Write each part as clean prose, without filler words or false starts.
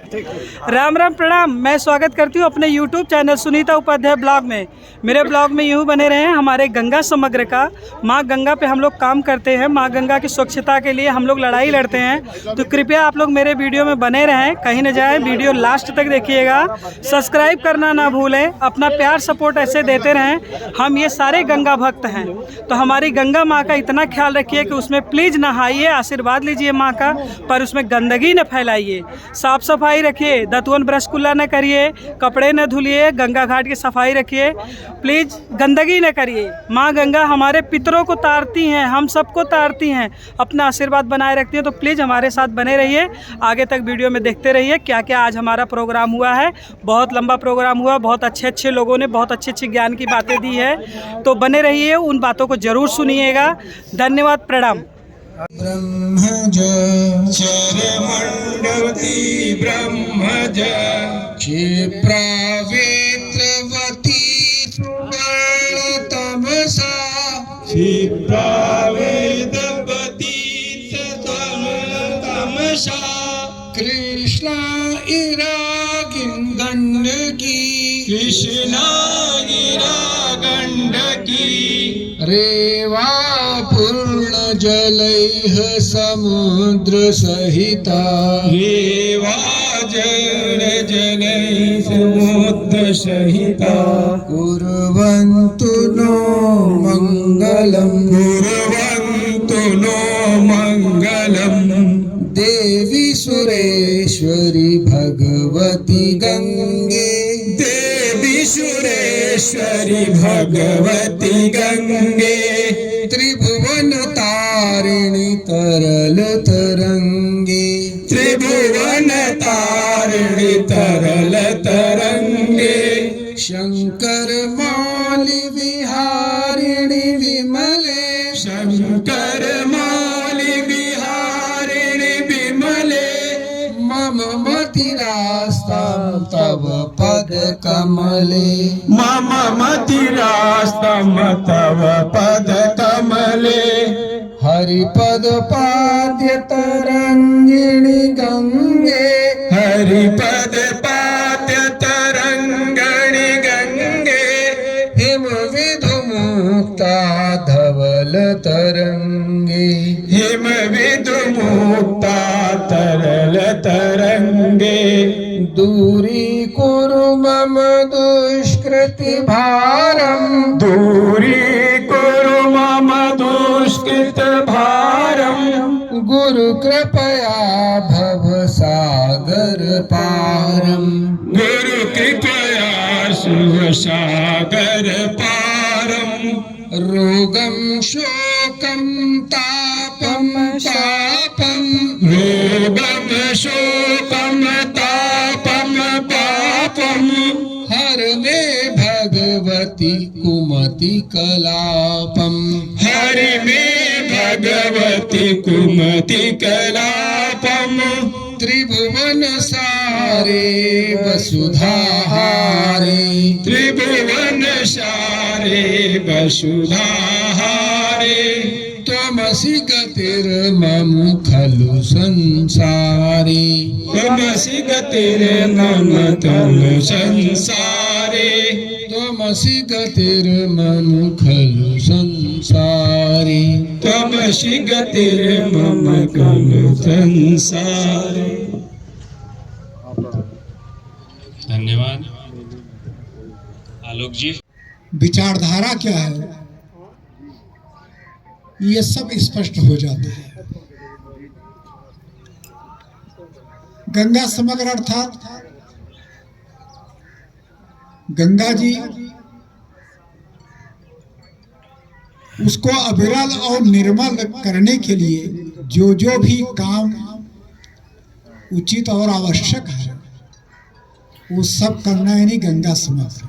राम राम प्रणाम। मैं स्वागत करती हूँ अपने YouTube channel Sunita Upadhyay blog में। मेरे ब्लॉग में यूँ बने रहे हैं हमारे गंगा समग्र का। माँ गंगा पे हम लोग काम करते हैं, माँ गंगा की स्वच्छता के लिए हम लोग लड़ाई लड़ते हैं। तो कृपया आप लोग मेरे वीडियो में बने रहें, कहीं न जाएं, वीडियो लास्ट तक देखिएगा। सब्सक्राइब करना ना भूलें, अपना प्यार सपोर्ट ऐसे देते रहें। हम ये सारे गंगा भक्त हैं, तो हमारी गंगा माँ का इतना ख्याल रखिए कि उसमें प्लीज़ नहाइए, आशीर्वाद लीजिए माँ का, पर उसमें गंदगी न फैलाइए। साफ़ सफाई रखिए, दतवन ब्रश कुल्ला न करिए, कपड़े न धुलिए, गंगा घाट की सफाई रखिए, प्लीज़ गंदगी न करिए। माँ गंगा हमारे पितरों को तारती हैं, हम सबको तारती हैं, अपना आशीर्वाद बनाए रखती हैं। तो प्लीज़ हमारे साथ बने रहिए, आगे तक वीडियो में देखते रहिए क्या क्या आज हमारा प्रोग्राम हुआ है। बहुत लंबा प्रोग्राम हुआ, बहुत अच्छे लोगों ने बहुत अच्छी ज्ञान की बातें दी है, तो बने रहिए, उन बातों को ज़रूर सुनिएगा। धन्यवाद, प्रणाम। ब्रह्मज चरमण्डवती ब्रह्मज क्षिप्रावेत्रवती सुवर्णतमसा क्षिप्रावेत्रवती तमसा कृष्णा इरागिंगंडकी कृष्णा इरागंडकी रेवा पूर्ण जलैः समुद्र सहिता रेवा जलैः समुद्र सहिता कुर्वन्तु नो मङ्गलम् कुर्वन्तु नो मङ्गलम् देवी सुरेश्वरी भगवती गंगे देवी सुरेश्वरी भगवती गंगे त्रिभुवन तारिणी तरल तरंगे त्रिभुवन तारिणी तरल तरंगे शंकर मौली विहारिणी विमले शंकर मौली विहारिणी विमले मम मतिरास्तां तव पद कमले मम मतिरास्तां तव पद कमले हरिपद पाद्य तरंगिणी गंगे हरिपद पाद्य तरंगिणी गंगे हिम विधुमुक्ता धवल तरंगे हिम विधुमुक्ता तरल तरंगे दूरी कुरु मम दुष्कृति भारम दूरी कुरु मम दुष्कृत भारम गुरु कृपया भव सागर पारम गुरु कृपया शिव सागर पारम रोगम शोकम तापम तापम रोगम शोकम तापम पापम हर मे भगवती कुमति कलापम हर मे भगवती कुमति कलापम त्रिभुवन सारे वसुधाहारे त्रिभुवन सारे वसुधाहारे त्वमसि गतिर्मम खलु संसारे त्वमसि गतिर्मम खलु संसारे त्वमसि गतिर्मम खलु संसारे त्वमसि गतिर्मम खलु संसारे। धन्यवाद आलोक जी। विचारधारा क्या है ये सब स्पष्ट हो जाता है। गंगा समग्र अर्थात गंगा जी उसको अविरल और निर्मल करने के लिए जो जो भी काम उचित और आवश्यक है वो सब करना यानी गंगा समग्र।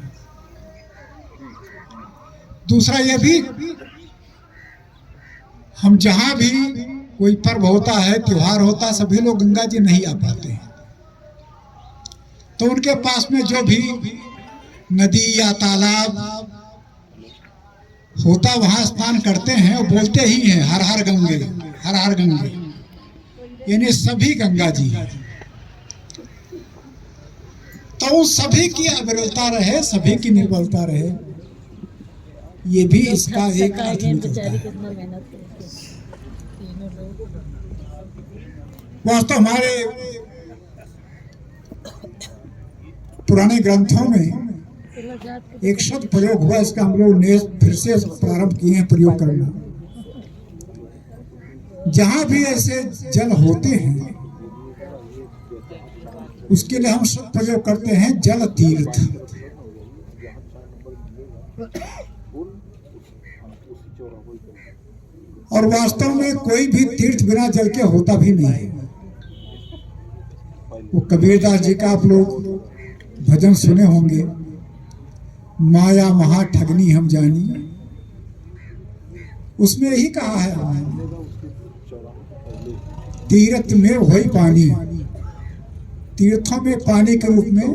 दूसरा यह भी हम जहाँ भी कोई पर्व होता है, त्योहार होता है, सभी लोग गंगा जी नहीं आ पाते हैं, तो उनके पास में जो भी नदी या तालाब होता वहाँ स्नान करते हैं और बोलते ही हैं हर हर गंगे, हर हर गंगे, यानी सभी गंगा जी हैं। तो उन सभी की अविरलता रहे, सभी की निर्बलता रहे, ये भी इसका एक अर्थ निकलता है। वास्तव हमारे पुराने ग्रंथों में एक शब्द प्रयोग हुआ, इसका हम लोग ने फिर से प्रारंभ किए हैं प्रयोग करना। जहां भी ऐसे जल होते हैं उसके लिए हम शब्द प्रयोग करते हैं जल तीर्थ। और वास्तव में कोई भी तीर्थ बिना जल के होता भी नहीं है। वो कबीरदास जी का आप लोग भजन सुने होंगे, माया महा ठगनी हम जानी, उसमें यही कहा है तीर्थ में वही पानी, तीर्थों में पानी के रूप में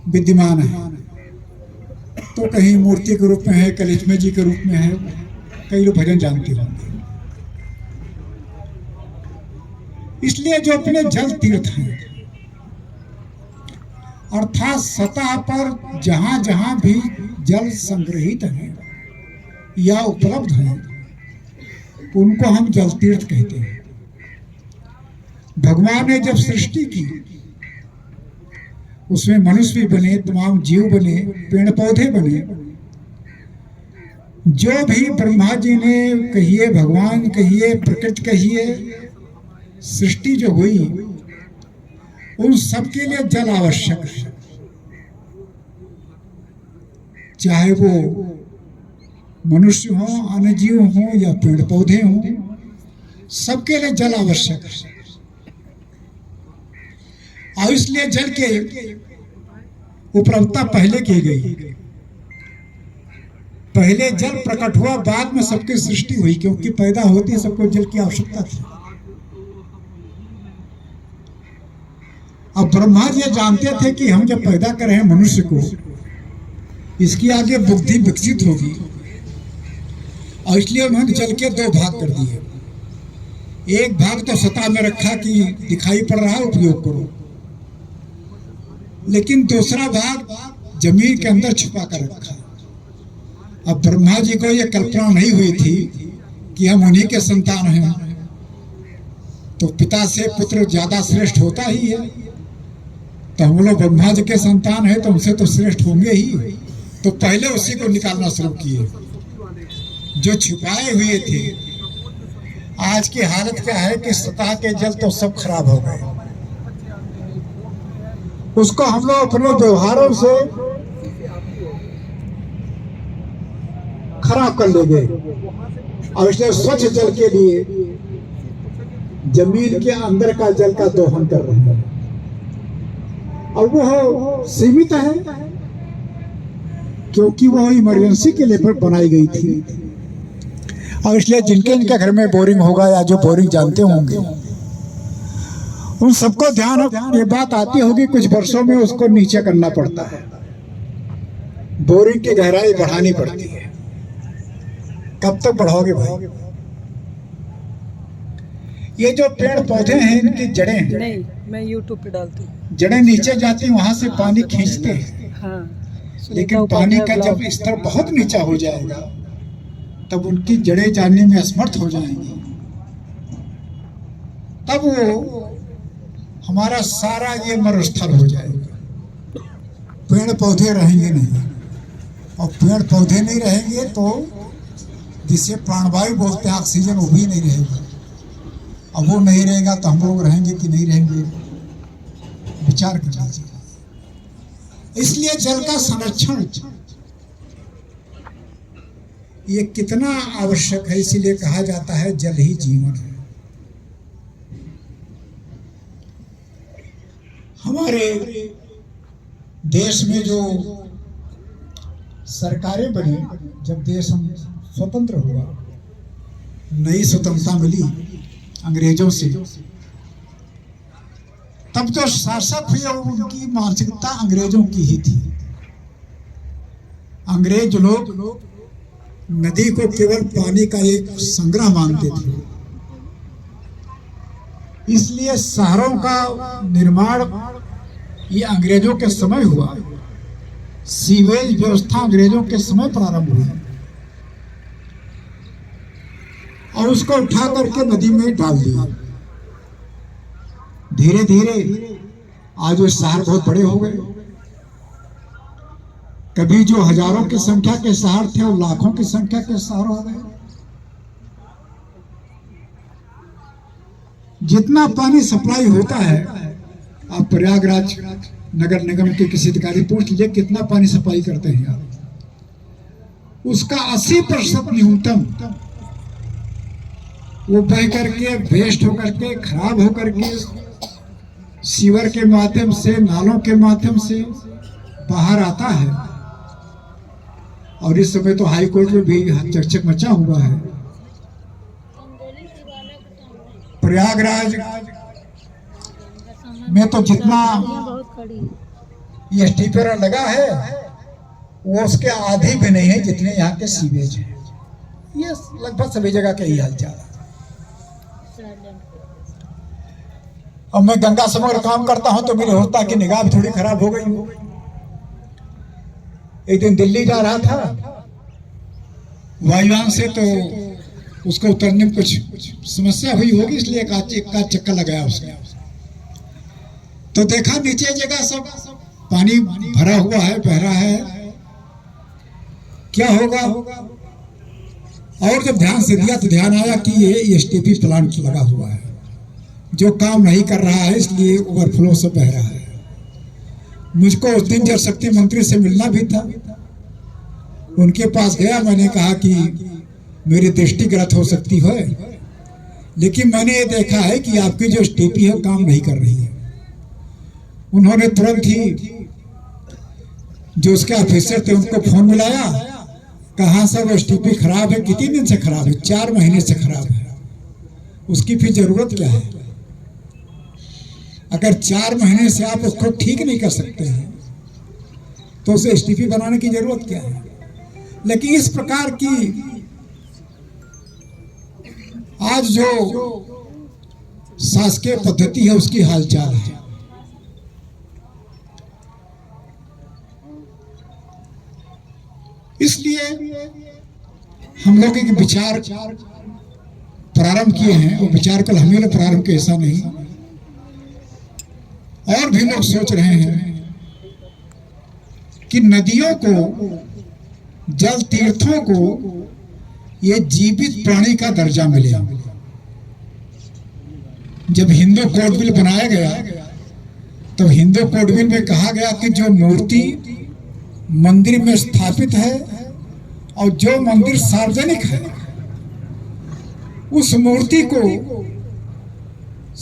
विद्यमान है। तो कहीं मूर्ति के रूप में है, कलिश्मे जी के रूप में है, कई लोग भजन जानते होंगे। इसलिए जो अपने जल तीर्थ हैं, अर्थात सतह पर जहां जहां भी जल संग्रहित है या उपलब्ध है, उनको हम जल तीर्थ कहते हैं। भगवान ने जब सृष्टि की, उसमें मनुष्य भी बने, तमाम जीव बने, पेड़ पौधे बने, जो भी ब्रह्मा जी ने कहिए, भगवान कहिए, प्रकृति कहिए, सृष्टि जो हुई, उन सबके लिए जल आवश्यक है। चाहे वो मनुष्य हो, अन्य जीव हो या पेड़ पौधे हो, सबके लिए जल आवश्यक है। और इसलिए जल के उपलब्धता पहले की गई। पहले जल प्रकट हुआ, बाद में सबकी सृष्टि हुई, क्योंकि पैदा होती सबको जल की आवश्यकता थी। अब ब्रह्मा जी जानते थे कि हम जब पैदा कर रहे हैं मनुष्य को, इसकी आगे बुद्धि विकसित होगी, और इसलिए उन्होंने जल के दो भाग कर दिए। एक भाग तो सतह में रखा कि दिखाई पड़ रहा है, उपयोग करो, लेकिन दूसरा भाग जमीन के अंदर छुपा कर रखा। अब ब्रह्मा जी को यह कल्पना नहीं हुई थी कि हम उन्हीं के संतान हैं, तो पिता से पुत्र ज्यादा श्रेष्ठ होता ही है, तो हम लोग ब्रह्मा जी के संतान हैं तो उनसे तो श्रेष्ठ होंगे ही। तो पहले उसी को निकालना शुरू किए जो छुपाए हुए थे। आज की हालत क्या है कि सतह के जल तो सब खराब हो गए, उसको हम लोग अपने व्यवहारों से खराब कर ले गए, और इसलिए स्वच्छ जल के लिए जमीन के अंदर का जल का दोहन कर रहे हैं। और वो सीमित है, क्योंकि वो इमरजेंसी के लिए बनाई गई थी। और इसलिए जिनके घर में बोरिंग होगा या जो बोरिंग जानते होंगे, उन सबको ध्यान ये बात आती होगी, कुछ वर्षों में उसको नीचे करना पड़ता है, बोरिंग की गहराई बढ़ानी पड़ती है। कब तक बढ़ाओगे भाई? ये जो पेड़ पौधे हैं, इनकी जड़ें हैं, नहीं, मैं YouTube पे डालती हूँ। जड़ें नीचे जाती, वहां से पानी खींचते हैं। हाँ, लेकिन पानी का जब स्तर बहुत नीचा हो जाएगा, तब उनकी जड़ें जानने में असमर्थ हो जाएंगी। तब वो हमारा सारा ये मरुस्थल हो जाएगा, पेड़ पौधे रहेंगे नहीं। और पेड़ पौधे नहीं रहेंगे तो जिसे प्राणवायु बोलते हैं, ऑक्सीजन, वो भी नहीं रहेगा। अब वो नहीं रहेगा तो हम लोग रहेंगे कि नहीं रहेंगे, विचार कर लीजिए। इसलिए जल का संरक्षण ये कितना आवश्यक है, इसीलिए कहा जाता है जल ही जीवन है। हमारे देश में जो सरकारें बनी, जब देश हम स्वतंत्र हुआ, नई स्वतंत्रता मिली अंग्रेजों से, तब जो शासक हुए उनकी मानसिकता अंग्रेजों की ही थी। अंग्रेज लोग नदी को केवल पानी का एक संग्रह मानते थे, इसलिए शहरों का निर्माण ये अंग्रेजों के समय हुआ। सीवेज व्यवस्था अंग्रेजों के समय प्रारंभ हुई और उसको उठा करके नदी में डाल दिया। धीरे धीरे आज वो शहर बहुत बड़े हो गए। कभी जो हजारों की संख्या के शहर थे वो लाखों की संख्या के शहर हो गए। जितना पानी सप्लाई होता है, आप प्रयागराज नगर निगम के किसी अधिकारी पूछ लीजिए कितना पानी सप्लाई करते हैं आप, उसका 80% न्यूनतम वो बह करके वेस्ट होकर के खराब होकर के सीवर के माध्यम से, नालों के माध्यम से बाहर आता है। और इस समय तो हाई कोर्ट में भी चकचक मचा हुआ है। प्रयागराज में तो जितना ये स्टीपर लगा है वो उसके आधे भी नहीं है जितने यहाँ के सीवेज हैं। ये लगभग सभी जगह का ही हालचाल है। अब मैं गंगा समग्र काम करता हूं तो मेरी होता की निगाह भी थोड़ी खराब हो गई। एक दिन दिल्ली जा रहा था वायुयान से, तो उसको उतरने में कुछ समस्या हुई होगी, इसलिए एक का चक्कर लगाया उसने। तो देखा नीचे जगह सब पानी भरा हुआ है, बह रहा है, क्या होगा। और जब ध्यान से दिया तो ध्यान आया कि ये एसटीपी प्लांट लगा हुआ है जो काम नहीं कर रहा है, इसलिए ओवरफ्लो से बह रहा है। मुझको उस दिन जल शक्ति मंत्री से मिलना भी था। उनके पास गया, मैंने कहा कि मेरी दृष्टि गलत हो सकती है, लेकिन मैंने ये देखा है कि आपकी जो एसटीपी है काम नहीं कर रही है। उन्होंने तुरंत ही जो उसके ऑफिसर थे उनको फोन मिलाया, कहाँ से वो एसटीपी खराब है, कितने दिन से खराब है, 4 महीने से खराब है, उसकी फिर जरूरत क्या है। अगर 4 महीने से आप उसको ठीक नहीं कर सकते हैं तो उसे एसटीपी बनाने की जरूरत क्या है। लेकिन इस प्रकार की आज जो शासकीय पद्धति है उसकी हालचाल है। इसलिए हम लोग एक विचार प्रारंभ किए हैं, वो विचार कल हम ही लोग प्रारंभ किए, ऐसा नहीं, और भी लोग सोच रहे हैं कि नदियों को, जल तीर्थों को ये जीवित प्राणी का दर्जा मिले। जब हिंदू कोड बिल बनाया गया तो हिंदू कोड बिल में कहा गया कि जो मूर्ति मंदिर में स्थापित है और जो मंदिर सार्वजनिक है उस मूर्ति को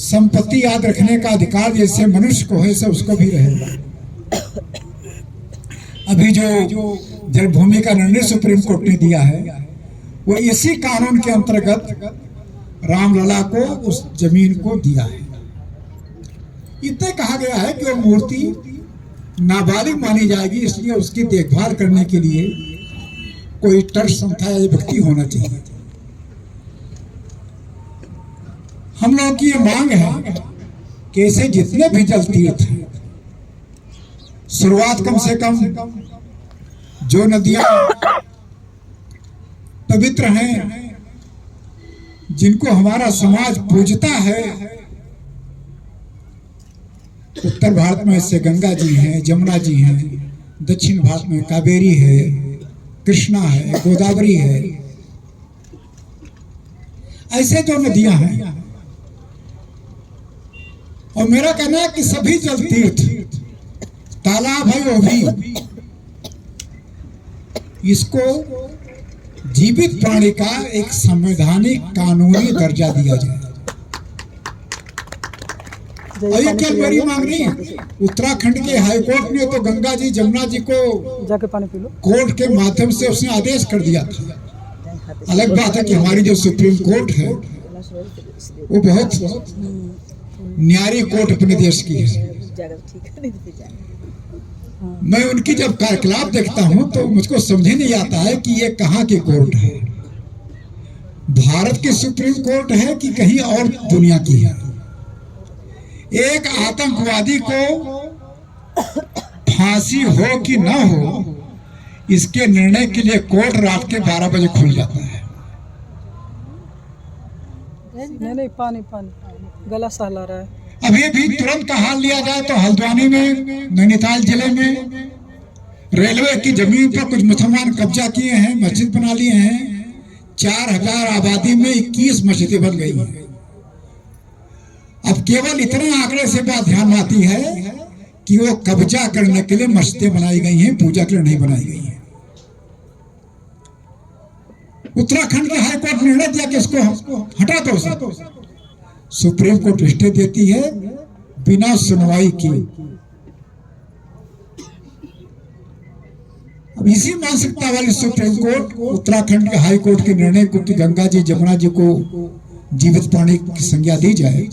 संपत्ति याद रखने का अधिकार जैसे मनुष्य को है ऐसे उसको भी रहेगा। अभी जो जन्मभूमि का निर्णय सुप्रीम कोर्ट ने दिया है वो इसी कानून के अंतर्गत रामलला को उस जमीन को दिया है। इतने कहा गया है कि वो मूर्ति नाबालिग मानी जाएगी, इसलिए उसकी देखभाल करने के लिए कोई ट्रस्ट संस्था या व्यक्ति होना चाहिए। हम लोगों की ये मांग है कि ऐसे जितने भी जल तीर्थ हैं, शुरुआत कम से कम जो नदियां पवित्र हैं, जिनको हमारा समाज पूजता है, उत्तर भारत में ऐसे गंगा जी हैं, जमुना जी हैं, दक्षिण भारत में कावेरी है, कृष्णा है, गोदावरी है, ऐसे जो नदियां हैं। और मेरा कहना है कि सभी जल तीर्थ, तालाब है वो भी, इसको जीवित प्राणी का एक संवैधानिक कानूनी दर्जा दिया जाए। और ये क्या मेरी मांग नहीं है, उत्तराखंड के हाईकोर्ट ने तो गंगा जी जमुना जी को जाके पानी पी लो। कोर्ट के माध्यम से उसने आदेश कर दिया था। अलग बात है कि हमारी जो सुप्रीम कोर्ट है वो बहुत न्यारी कोर्ट अपने देश की है। मैं उनकी जब कार्यकलाप देखता हूं तो मुझको समझ नहीं आता है कि ये कहाँ की कोर्ट है, भारत की सुप्रीम कोर्ट है कि कहीं और दुनिया की है। एक आतंकवादी को फांसी हो कि ना हो, इसके निर्णय के लिए कोर्ट रात के 12 बजे खुल जाता है। नहीं, पानी गला सहला रहा है। अभी भी तुरंत का हाल लिया जाए तो हल्द्वानी में, नैनीताल जिले में रेलवे की जमीन पर कुछ मुसलमान कब्जा किए हैं, मस्जिद बना लिए हैं। 4000 आबादी में 21 मस्जिदें बन गई हैं। अब केवल इतने आंकड़े से बात ध्यान में आती है कि वो कब्जा करने के लिए मस्जिदें बनाई गई हैं, पूजा के लिए नहीं बनाई गई हैं। उत्तराखंड के हाई कोर्ट ने निर्णय दिया कि इसको हटा दो। सुप्रीम कोर्ट स्टे देती है बिना सुनवाई की। अब इसी मानसिकता वाली सुप्रीम कोर्ट उत्तराखंड के हाई कोर्ट के निर्णय को कि गंगा जी जमुना जी को जीवित प्राणी की संज्ञा दी जाए,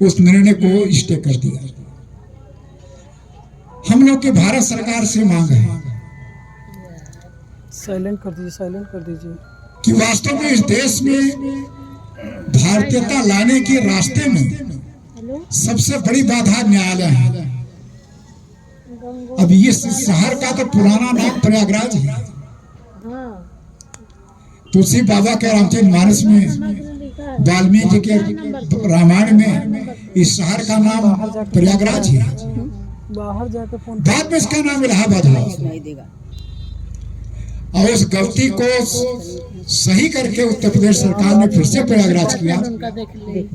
उस निर्णय को स्टे कर दिया। हम लोग के भारत सरकार से मांग है साइलेंट कर दीजिए कि वास्तव में इस देश में भारतीयता लाने के रास्ते में सबसे बड़ी बाधा न्यायालय है। अब ये शहर का तो पुराना नाम प्रयागराज है। तुलसी बाबा के रामचरित मानस में, वाल्मीकि जी के रामायण में इस शहर का नाम प्रयागराज है। बाहर जाके फोन बाद में इसका नाम इलाहाबाद हुआ और उस गलती को सही करके उत्तर प्रदेश सरकार ने फिर से प्रयागराज किया।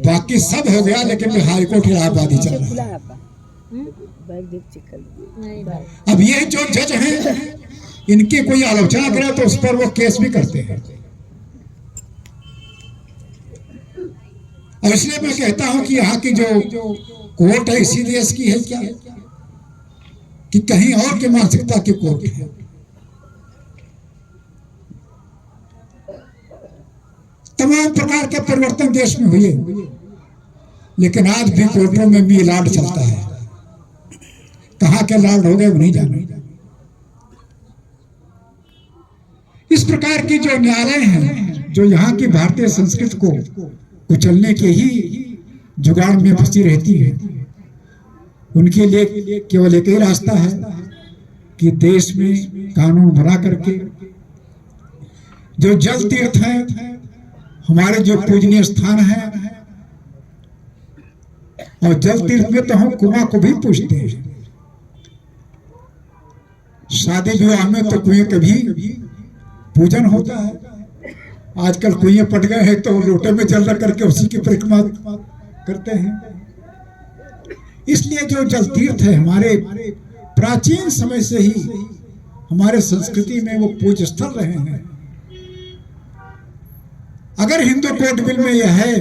बाकी सब हो गया, लेकिन हाई कोर्ट इलाहाबाद ही चल रहा है। अब ये जो जज हैं, इनकी कोई आलोचना करे तो उस पर वो केस भी करते हैं। और इसलिए मैं कहता हूं कि यहाँ की जो कोर्ट है इसी देश की है क्या, कि कहीं और की मानसिकता की कोर्ट है। तमाम प्रकार के परिवर्तन देश में हुए, लेकिन आज भी कोर्टों में भी लाड चलता है। कहां के लाड हो गए वो नहीं जाने। इस प्रकार की जो न्यायालय हैं, जो यहाँ की भारतीय संस्कृति को कुचलने के ही जुगाड़ में फंसी रहती है, उनके लिए केवल एक ही रास्ता है कि देश में कानून बना करके जो जल तीर्थ है, हमारे जो पूजनीय स्थान है, और जल तीर्थ में तो हम कुआं को भी पूजते हैं। शादी विवाह में तो कुएं का भी पूजन होता है। आजकल कुएं पट गए हैं तो लोटे में जल रख करके उसी की परिक्रमा करते हैं। इसलिए जो जल तीर्थ है हमारे प्राचीन समय से ही हमारे संस्कृति में वो पूज्य स्थल रहे हैं। अगर हिंदू कोड बिल में यह है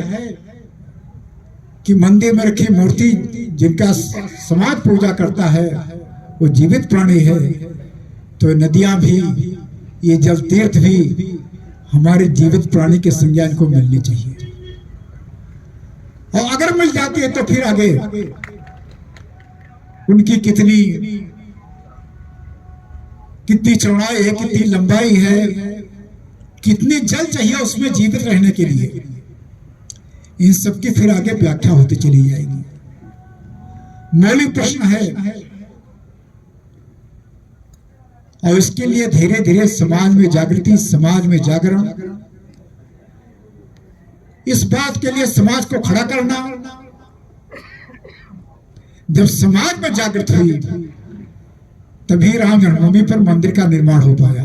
कि मंदिर में रखी मूर्ति जिनका समाज पूजा करता है वो जीवित प्राणी है, तो नदियां भी, ये जल तीर्थ भी हमारे जीवित प्राणी के संज्ञा को मिलनी चाहिए। और अगर मिल जाती है तो फिर आगे उनकी कितनी चौड़ाई है, कितनी लंबाई है, कितनी जल चाहिए उसमें जीवित रहने के लिए, इन सब की फिर आगे व्याख्या होती चली जाएगी। मौलिक प्रश्न है और इसके लिए धीरे धीरे समाज में जागृति, समाज में जागरण, इस बात के लिए समाज को खड़ा करना। जब समाज में जागृत हुई तभी राम जन्मभूमि पर मंदिर का निर्माण हो पाया।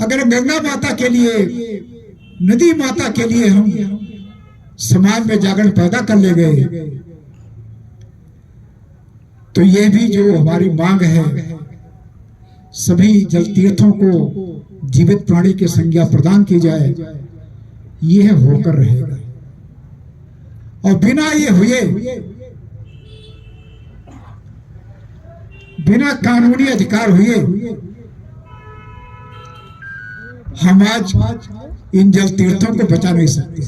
अगर गंगा माता के लिए, नदी माता के लिए हम समाज में जागरण पैदा कर ले गए, तो ये भी जो हमारी मांग है सभी जल तीर्थों को जीवित प्राणी की संज्ञा प्रदान की जाए, यह होकर रहेगा। और बिना ये हुए, बिना कानूनी अधिकार हुए, हम आज इन जल तीर्थों को बचा नहीं सकते।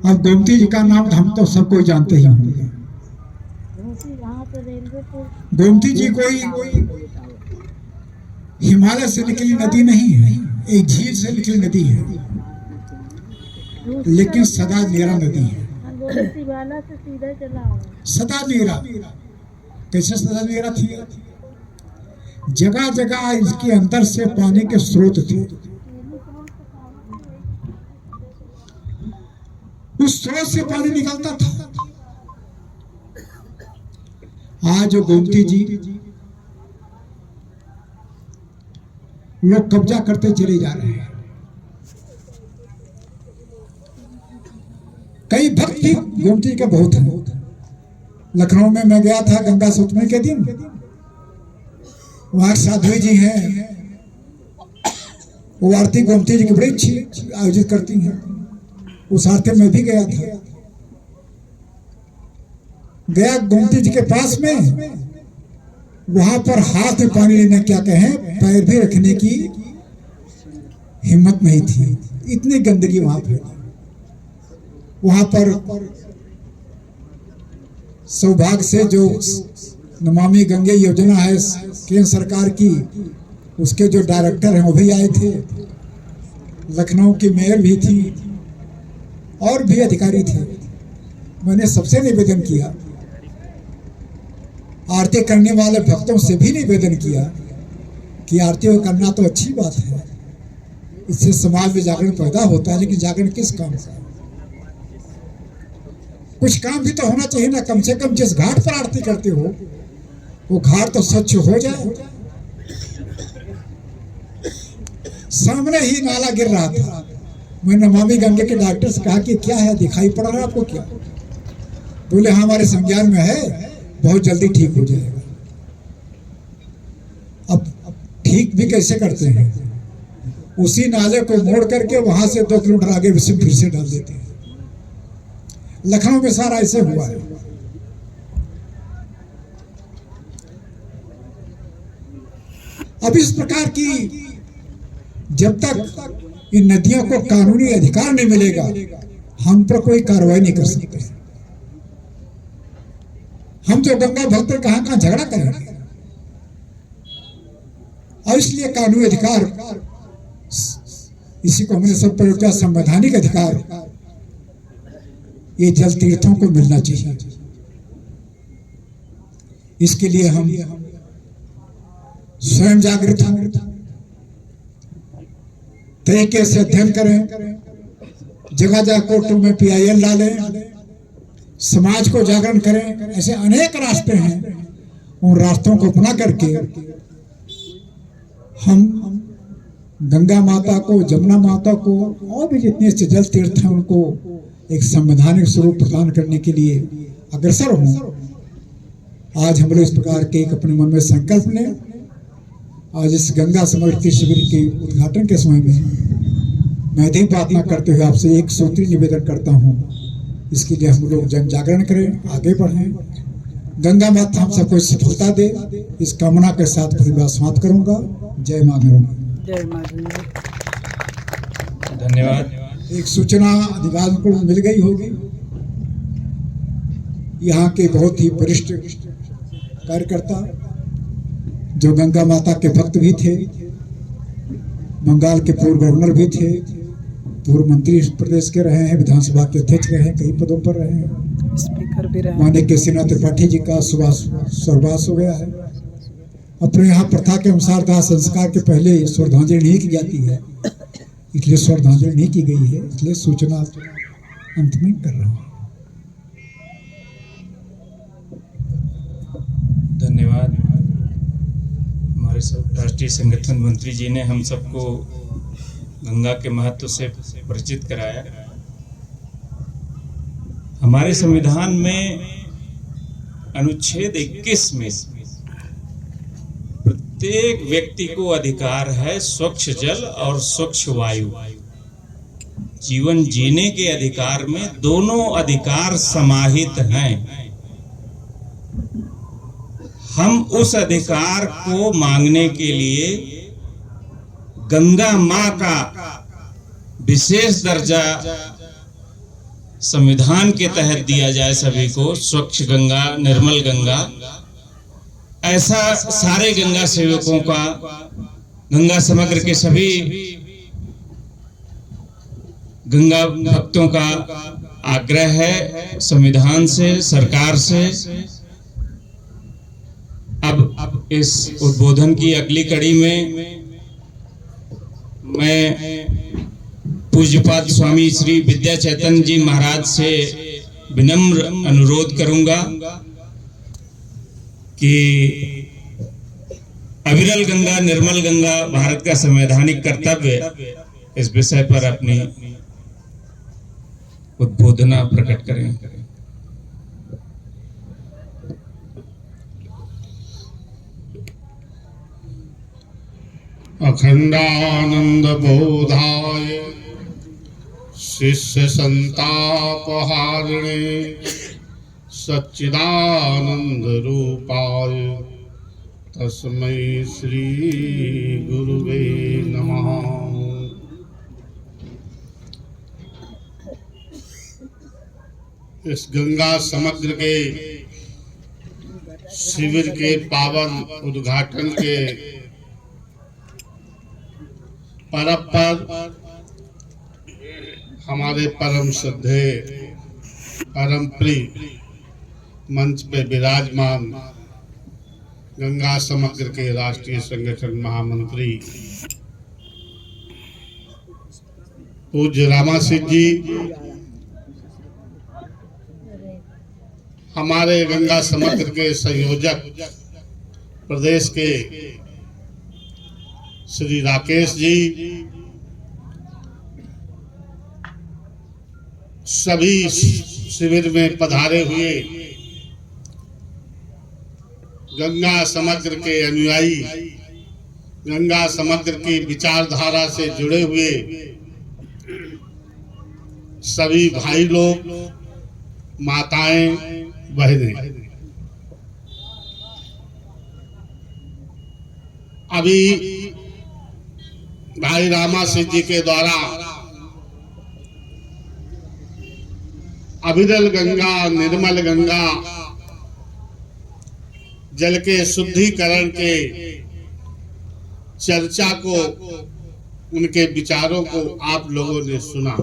अब गोमती जी का नाम हम तो सब कोई जानते ही होंगे। गोमती जी कोई हिमालय से निकली नदी नहीं है, एक झील से निकली नदी है, लेकिन सदा नीरा नदी है। सदा नीरा। कैसे सदा नीरा थी? जगह जगह इसके अंदर से पानी के स्रोत थे। उस स्रोत से पानी निकलता था। आज जो गोमती जी लोग कब्जा करते चले जा रहे हैं। कई भक्त भी गोमती के बहुत हैं। लखनऊ में मैं गया था गंगा सप्तमी के दिन। वहां साधु जी हैं, वो आरती गोमती जी की बड़ी अच्छी आयोजित करती हैं। उस आरती में भी गया था। गया गोमती जी के पास में, वहां पर हाथ में पानी लेने क्या कहें, पैर भी रखने की हिम्मत नहीं थी। इतनी गंदगी वहां फैली। वहां पर सौभाग्य से जो नमामि गंगे योजना है केंद्र सरकार की, उसके जो डायरेक्टर हैं वो भी आए थे। लखनऊ की मेयर भी थी और भी अधिकारी थे। मैंने सबसे निवेदन किया, आरती करने वाले भक्तों से भी निवेदन किया कि आरती करना तो अच्छी बात है, इससे समाज में जागरण पैदा होता है, लेकिन जागरण किस काम का? कुछ काम भी तो होना चाहिए ना। कम से कम जिस घाट पर आरती करते हो वो घाट तो स्वच्छ हो जाए। सामने ही नाला गिर रहा था। मैं नमामि गंगे के डॉक्टर से कहा कि क्या है, दिखाई पड़ रहा है आपको क्या? बोले हाँ, हमारे संज्ञान में है, बहुत जल्दी ठीक हो जाएगा। अब ठीक भी कैसे करते हैं? उसी नाले को मोड़ करके वहां से 2 किलोमीटर आगे फिर से डाल देते हैं। लखनऊ में सारा ऐसे हुआ है। अब इस प्रकार की जब तक इन नदियों को कानूनी अधिकार नहीं मिलेगा, हम पर कोई कार्रवाई नहीं कर सकते। हम तो गंगा भक्त पर कहां झगड़ा करेंगे? और इसलिए कानूनी अधिकार, इसी को हमने सब प्रयोग किया, संवैधानिक अधिकार, ये जल तीर्थों को मिलना चाहिए। इसके लिए हम स्वयं जागृत हों, तरीके से अध्ययन करें, जगह जगह कोर्टों में PIL डालें, समाज को जागरण करें। ऐसे अनेक रास्ते हैं, उन रास्तों को अपना करके हम गंगा माता को, जमुना माता को और भी जितने से जल तीर्थ हैं उनको एक संवैधानिक स्वरूप प्रदान करने के लिए अग्रसर हों। आज हम लोग इस प्रकार के एक अपने मन में संकल्प लें। आज इस गंगा समर्पित शिविर के उद्घाटन के समय में मैं अधिक बात न करते हुए आपसे एक सूत्री निवेदन करता हूँ। इसके लिए हम लोग जन जागरण करें, आगे बढ़ें, गंगा माता हम सबको सफलता दे, इस कामना के साथ परिवार समाप्त करूंगा। जय मां गंगा। जय मां गंगा। धन्यवाद। एक सूचना अधिकारी को मिल गई होगी। यहाँ के बहुत ही वरिष्ठ कार्यकर्ता जो गंगा माता के भक्त भी थे, बंगाल के पूर्व गवर्नर भी थे, पूर्व मंत्री प्रदेश के रहे हैं, विधानसभा के अध्यक्ष रहे हैं, कई पदों पर रहे हैं, स्पीकर भी रहे। माननीय केसीनाथ त्रिपाठी जी का स्वर्गवास हो गया है। अपने यहाँ प्रथा के अनुसार दाह संस्कार के पहले श्रद्धांजलि नहीं की जाती है, इसलिए श्रद्धांजलि नहीं की गई है, इसलिए सूचना अंत में कर रहा हूँ। धन्यवाद। हमारे सब राष्ट्रीय संगठन मंत्री जी ने हम सबको गंगा के महत्व से परिचित कराया। हमारे संविधान में अनुच्छेद 21 में प्रत्येक व्यक्ति को अधिकार है स्वच्छ जल और स्वच्छ वायु। जीवन जीने के अधिकार में दोनों अधिकार समाहित हैं। हम उस अधिकार को मांगने के लिए गंगा मां का विशेष दर्जा संविधान के तहत दिया जाए सभी को, स्वच्छ गंगा, निर्मल गंगा, ऐसा सारे गंगा सेवकों का, गंगा समग्र के सभी गंगा भक्तों का आग्रह है संविधान से, सरकार से। अब इस उद्बोधन की अगली कड़ी में मैं पूज्यपाद स्वामी श्री विद्या चैतन्य जी महाराज से विनम्र अनुरोध करूंगा कि अविरल गंगा निर्मल गंगा भारत का संवैधानिक कर्तव्य, इस विषय पर अपनी उद्बोधना प्रकट करें। अखंडानंद बोधाय शिष्य संताप हारिणे सच्चिदानंद रूपाय तस्मै श्री गुरुवे नमः। इस गंगा समग्र के शिविर के पावन उद्घाटन के परब पर हमारे परम श्रद्धे परम प्रिय मंच पे विराजमान गंगा समग्र के राष्ट्रीय संगठन महामंत्री पूज्य रामासिंह जी, हमारे गंगा समग्र के संयोजक प्रदेश के श्री राकेश जी, सभी शिविर में पधारे हुए गंगा समग्र के अनुयायी, गंगा समग्र की विचारधारा से जुड़े हुए सभी भाई लोग, माताएं, बहनें, अभी भाई रामासिंह जी के द्वारा अविरल गंगा निर्मल गंगा जल के शुद्धिकरण के चर्चा को, उनके विचारों को आप लोगों ने सुना।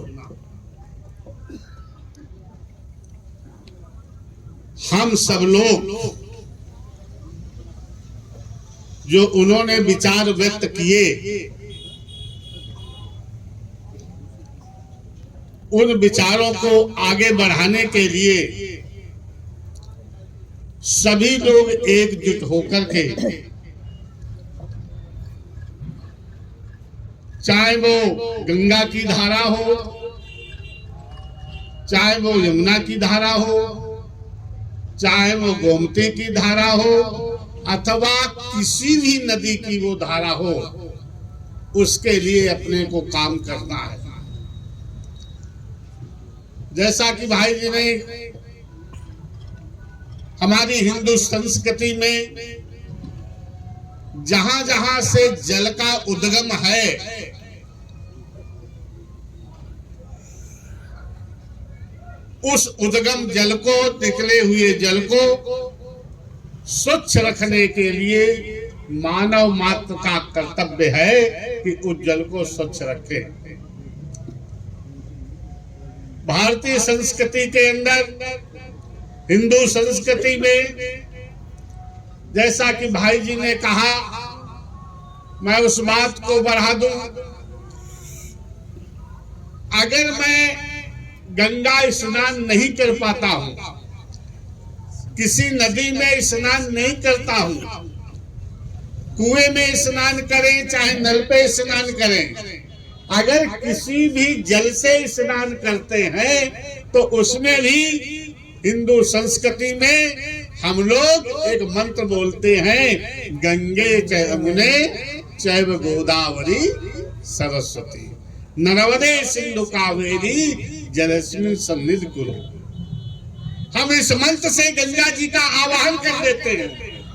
हम सब लोग जो उन्होंने विचार व्यक्त किए, उन विचारों को आगे बढ़ाने के लिए सभी लोग एकजुट होकर के, चाहे वो गंगा की धारा हो, चाहे वो यमुना की धारा हो, चाहे वो गोमती की धारा हो, अथवा किसी भी नदी की वो धारा हो, उसके लिए अपने को काम करना है। जैसा कि भाई जी ने हमारी हिंदू संस्कृति में जहां जहां से जल का उद्गम है, उस उद्गम जल को, निकले हुए जल को स्वच्छ रखने के लिए मानव मात्र का कर्तव्य है कि उस जल को स्वच्छ रखे। भारतीय संस्कृति के अंदर, हिंदू संस्कृति में, जैसा कि भाई जी ने कहा, मैं उस बात को बढ़ा दूं, अगर मैं गंगा स्नान नहीं कर पाता हूं, किसी नदी में स्नान नहीं करता हूं, कुएं में स्नान करें चाहे नल पे स्नान करें, अगर किसी भी जल से स्नान करते हैं तो उसमें भी हिंदू संस्कृति में हम लोग एक मंत्र बोलते हैं, गंगे च यमुने चैव गोदावरी सरस्वती नर्मदे सिंधु कावेरी जलस्मिन् सन्निधि कुरु। हम इस मंत्र से गंगा जी का आवाहन कर लेते हैं,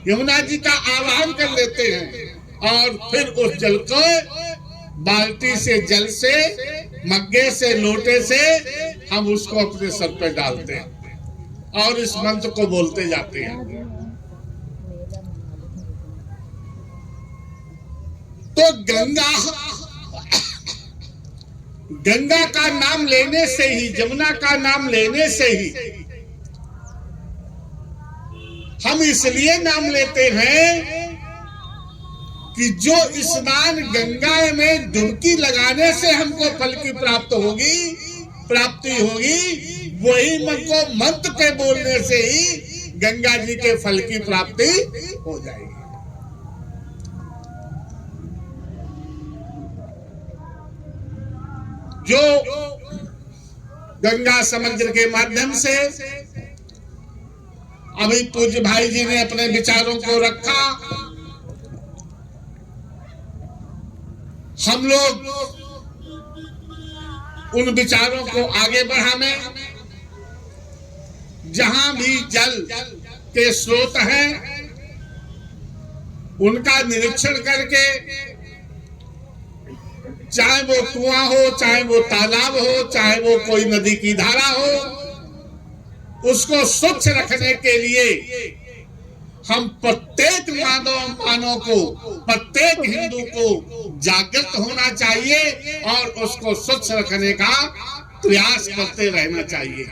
यमुना जी का आवाहन कर लेते हैं, और फिर उस जल को बाल्टी से, जल से, मग्गे से, लोटे से हम उसको अपने सर पे डालते हैं और इस मंत्र को बोलते जाते हैं। तो गंगा गंगा का नाम लेने से ही, जमुना का नाम लेने से ही हम इसलिए नाम लेते हैं कि जो स्नान गंगा में डुबकी लगाने से हमको फल की प्राप्ति होगी, वही मन को मंत्र के बोलने से ही गंगा जी के फल की प्राप्ति हो जाएगी। जो गंगा समुद्र के माध्यम से अभी पूज्य भाई जी ने अपने विचारों को रखा, हम लोग उन विचारों को आगे बढ़ाने, जहां भी जल के स्रोत हैं उनका निरीक्षण करके, चाहे वो कुआं हो, चाहे वो तालाब हो, चाहे वो कोई नदी की धारा हो, उसको स्वच्छ रखने के लिए हम प्रत्येक मानव को, प्रत्येक हिंदू को जागृत होना चाहिए और उसको स्वच्छ रखने का प्रयास करते रहना चाहिए।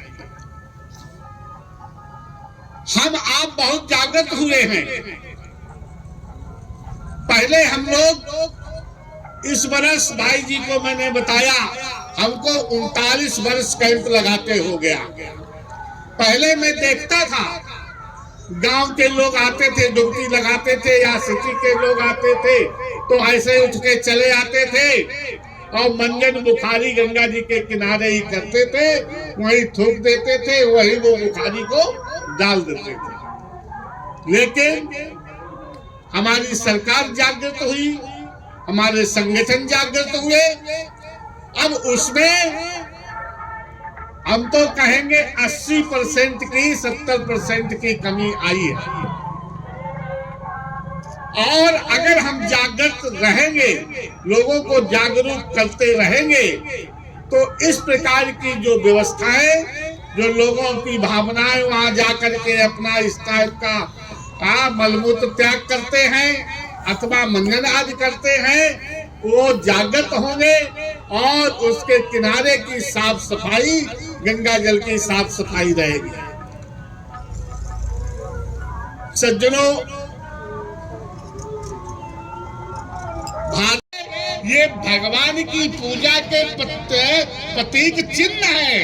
हम आप बहुत जागृत हुए हैं। पहले हम लोग इस वर्ष भाई जी को मैंने बताया, हमको 39 वर्ष कैंप लगाते हो गया। पहले मैं देखता था, गांव के लोग आते थे, डुबकी लगाते थे, या सिटी के लोग आते थे तो ऐसे उठ के चले आते थे और मंजन बुखारी गंगा जी के किनारे ही करते थे, वहीं थूक देते थे, वही वो बुखारी को डाल देते थे। लेकिन हमारी सरकार जागृत हुई, हमारे संगठन जागृत हुए। अब उसमें हम तो कहेंगे 80% की, 70% की कमी आई है। और अगर हम जागृत रहेंगे, लोगों को जागरूक करते रहेंगे, तो इस प्रकार की जो व्यवस्थाएं, जो लोगों की भावनाएं वहां जाकर के अपना इस टाइप का मलमूत्र त्याग करते हैं अथवा मंजन आदि करते हैं, वो जागृत होंगे और उसके किनारे की साफ सफाई, गंगा जल की साफ सफाई रहेगी। सज्जनों, ये भगवान की पूजा के प्रतीक चिन्ह है।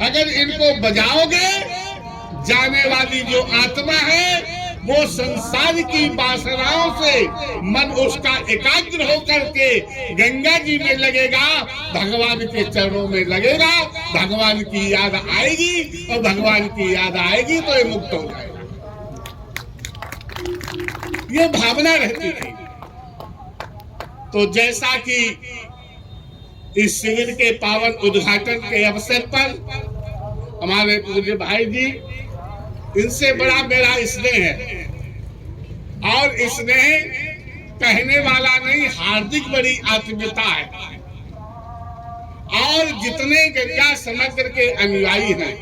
अगर इनको बजाओगे, जाने वाली जो आत्मा है वो संसार की वासनाओं से मन उसका एकाग्र होकर के गंगा जी में लगेगा, भगवान के चरणों में लगेगा, भगवान की याद आएगी और भगवान की याद आएगी तो ये मुक्त हो जाएगा। ये भावना रहती है। तो जैसा कि इस शिविर के पावन उद्घाटन के अवसर पर हमारे पूज्य भाई जी, इनसे बड़ा मेरा स्नेह है, और स्नेह कहने वाला नहीं, हार्दिक बड़ी आत्मीयता है। और जितने गंगा समग्र के अनुयायी हैं,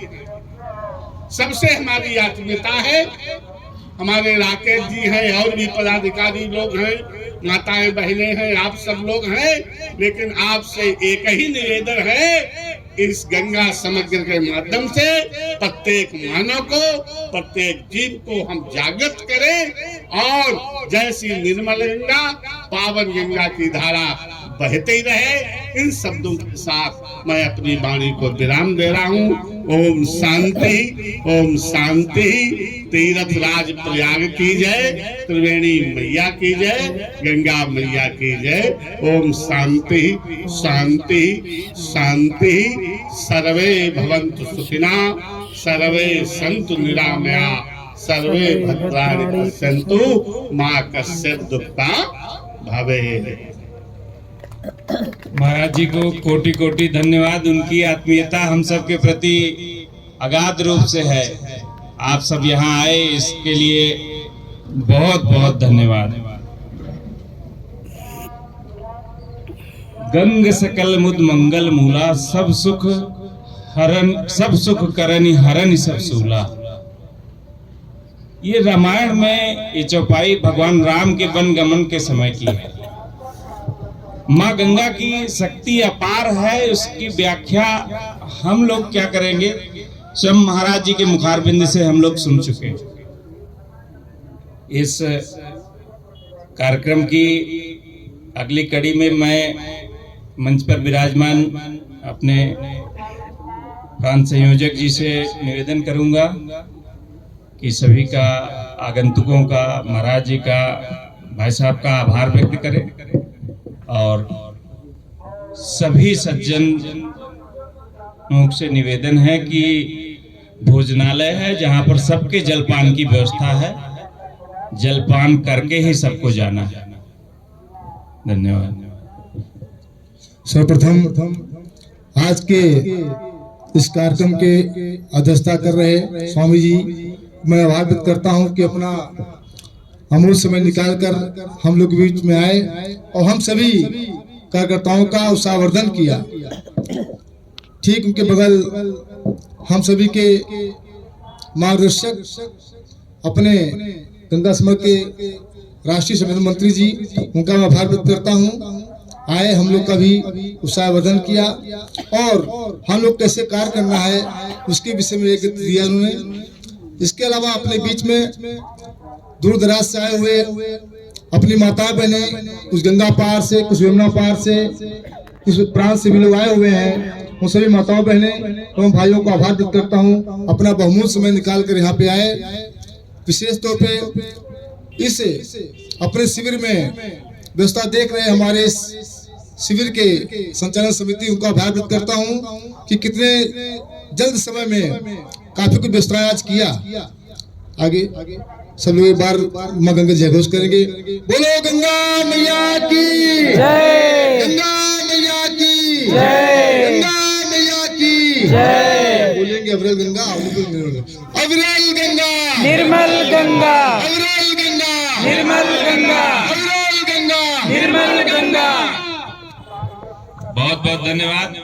सबसे हमारी आत्मीयता है। हमारे राकेश जी हैं और भी पदाधिकारी लोग हैं, माताएं बहनें हैं, आप सब लोग हैं। लेकिन आपसे एक ही निवेदन है, इस गंगा समग्र के माध्यम से प्रत्येक मानव को, प्रत्येक जीव को हम जागृत करें और जैसी निर्मल गंगा, पावन गंगा की धारा बहती रहे। इन शब्दों के साथ मैं अपनी वाणी को विराम दे रहा हूँ। ओम शांति, ओम शांति। तीरथ राज प्रयाग की जय, त्रिवेणी मैया की जय, गंगा मैया की जय। ओम शांति शांति शांति। सर्वे भवन्तु सुखिना, सर्वे सन्तु निरामया, सर्वे भद्राणि पश्यन्तु, मा कश्चित् दुःखं भवेत्। महाराज जी को कोटि कोटि धन्यवाद। उनकी आत्मीयता हम सब के प्रति अगाध रूप से है। आप सब यहाँ आए, इसके लिए बहुत बहुत धन्यवाद। गंग सकल मुद मंगल मूला, सब सुख हरन, सब सुख करनि हरनि सब सूला। ये रामायण में ये चौपाई भगवान राम के वन गमन के समय की है। माँ गंगा की शक्ति अपार है, उसकी व्याख्या हम लोग क्या करेंगे, स्वयं महाराज जी के मुखारबिंद से हम लोग सुन चुके हैं। इस कार्यक्रम की अगली कड़ी में मैं मंच पर विराजमान अपने प्रांत संयोजक जी से निवेदन करूंगा कि सभी का, आगंतुकों का, महाराज जी का, भाई साहब का आभार व्यक्त करें और सभी सज्जनों से निवेदन है कि भोजनालय है जहां पर सबके जलपान की व्यवस्था है, जलपान करके ही सबको जाना है। धन्यवाद। सर्वप्रथम आज के इस कार्यक्रम के अध्यक्षता कर रहे स्वामी जी, मैं आभार व्यक्त करता हूं कि अपना अमूल्य समय निकालकर हम लोग के बीच में आए और हम सभी कार्यकर्ताओं का उत्साहवर्धन किया। ठीक उनके बगल हम सभी के मार्गदर्शक अपने गंगा समग्र के राष्ट्रीय संगठन मंत्री जी, उनका मैं आभार व्यक्त करता हूं। आए, हम लोग का भी उत्साहवर्धन किया और हम लोग कैसे कार्य करना है उसके विषय में एक दिया उन्होंने। इसके अलावा अपने बीच में दूर दराज से आए हुए अपनी माताएं बहने, कुछ गंगा पार से, कुछ यमुना पार से, कुछ प्रांत से भी लोग आए हुए हैं। उन सभी माताओं बहने एवं भाइयों को आभार व्यक्त करता हूं, अपना बहुमूल्य समय निकाल कर यहाँ पे आए। विशेष तौर पे इस अपने शिविर में व्यवस्था देख रहे हमारे शिविर के संचालन समिति, उनका आभार व्यक्त करता हूं कि कितने जल्द समय में काफी कुछ व्यवस्था आज किया। आगे सब लोग एक बार मां गंगा जय घोष करेंगे। बोलो गंगा मैया की जय, गंगा मैया की जय, गंगा मैया की जय। बोलेंगे अविरल गंगा, अविरल गंगा, निर्मल गंगा, अविरल गंगा, निर्मल गंगा, अविरल गंगा, निर्मल गंगा। बहुत बहुत धन्यवाद।